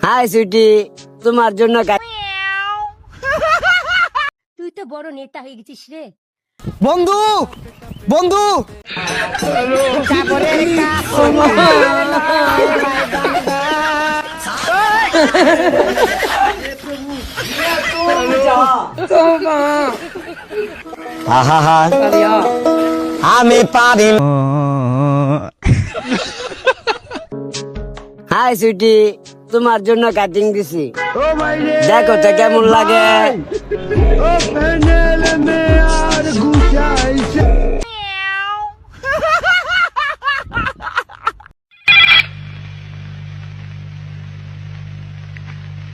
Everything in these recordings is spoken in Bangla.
হাই সুইটি, তোমার জন্য তুই তো বড় নেতা হয়ে গেছিস রে। বন্ধু বন্ধু আমি পারি। হাই সুইটি, তোমার জন্য কাটিং দিছি, দেখো তো কেমন লাগে।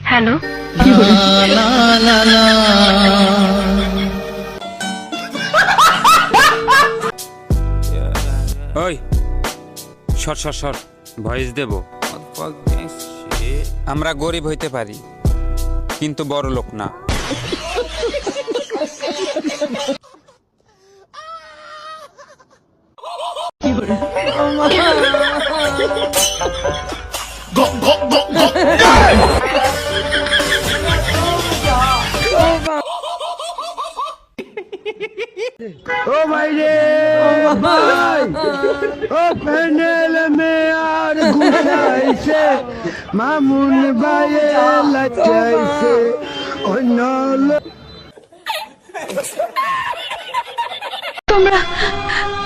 হ্যালো, ওই সর সর সর, ভয়েস দেব। আমরা গরিব হইতে পারি কিন্তু বড় লোক না। ও ভাই রে ভাই, ও প্যানেল মে আর ঘুরাইছে, মামুন ভাইয়ে লাচাইছে অন্য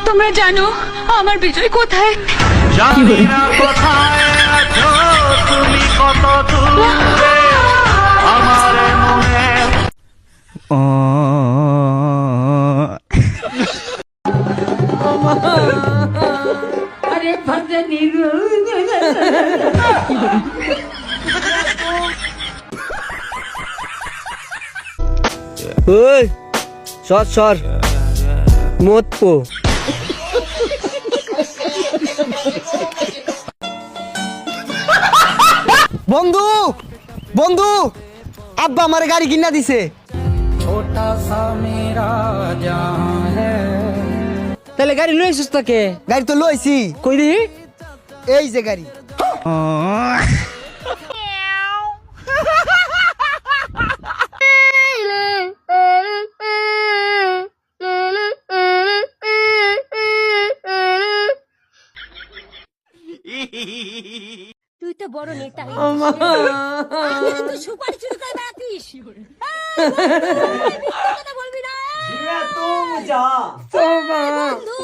তোমরা জানো আমার বিজয় কোথায়? জানি না কোথায় আছো তুমি, কত দূরে আমার মনে। আরে ভজনী ওই সর সর, মত পো। বন্ধু বন্ধু, আব্বা আমার গাড়ি কিনা দিছে। তাহলে গাড়ি লইছিস তোকে? গাড়ি তো লইছি, কই দি? এই যে গাড়ি। তুই তো বড় নেতা হয়ে গেছিস রে। তুই সুপারি চুরি করে বেড়াতিস। মিথ্যা কথা বলবি না। বন্ধু,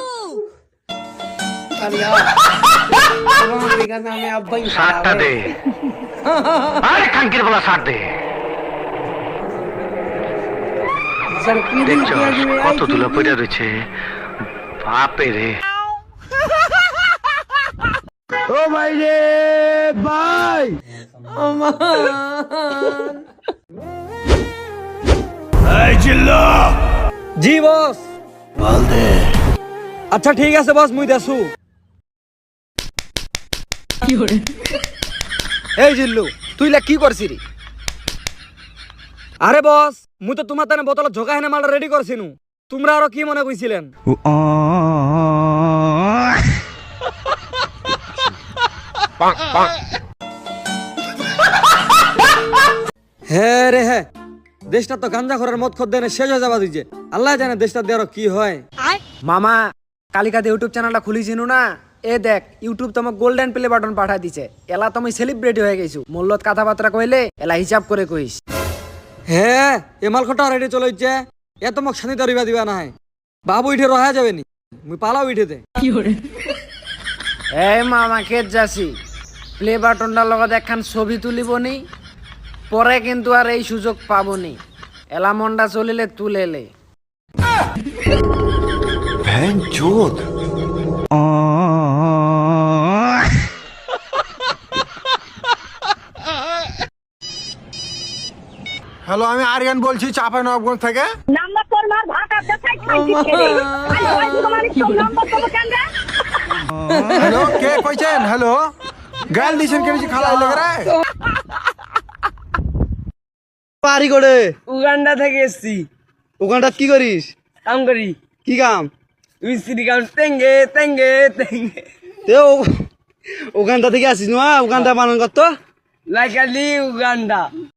সারটা দে, আরে খানকির বলা সার দে। দেখছো কত তুলা পড়ে রয়েছে, বাপে রে। ও ভাই রে ভাই, জি বস। আচ্ছা ঠিক আছে বস, মুই দেছু। এই জিল্লু তুই লা কি করছিস রে? আরে বস, মুই তো তোমার তানে বোতল ঝোকা হেনে মালটা রেডি করছিনু। তোমরা আরো কি মনে কইছিলেন? হ্যাঁ রে হ্যাঁ, দেশটা তো গাঞ্জা খরের মদ খদ দেনে শেষ হয়ে যাবা দিছে। আল্লাহ জানে দেশটা দেওয়ার কি হয়। মামা কালিকাতে ইউটিউব চ্যানেলটা খুলিছিনু না, এ দেখ ইউটিউব তোমার গোল্ডেন প্লে বাটন পাঠা দিছে। এলা তুমি সেলিব্রিটি হয়ে গেছো। মূল্যত কথাবার্তা কইলে এলা হিসাব করে কইস। হ্যাঁ, এ মাল খটা রেডি চলছে। এ তোমাক শান্তি তরিবা দিবা না হয়। বাবু উঠে রহা যাবে নি, মুই পালাও উঠেতে। এই মামা খেত যাসি, প্লে বাটনটার লগত একখান ছবি তুলিব নি, পরে কিন্তু আর এই সুযোগ পাবো নি। এলা মন্ডা চলিলে তুলেলে। হ্যালো, আমি আরিয়ান বলছি চাঁপাই নবাবগঞ্জ থেকে। নাম্বার তোর মার ভাত আর দেখাই খাইছি ছেড়ে আই ওই তোমার তোর নাম্বার তো কেন রে? হ্যালো, কে কইছেন? হ্যালো, গাল দিছেন কে বেশি খালাই লাগে রে? পারি করে উগান্ডা থেকে এসছি। ওখানটা কি করিস? কাম করি। কি কাম? মিস্ত্রি কাম। তেঙ্গে তেঙ্গে তেঙ্গে। তে ওখানটা থেকে আসিস না? ওখানটা বানান করত like a Uganda.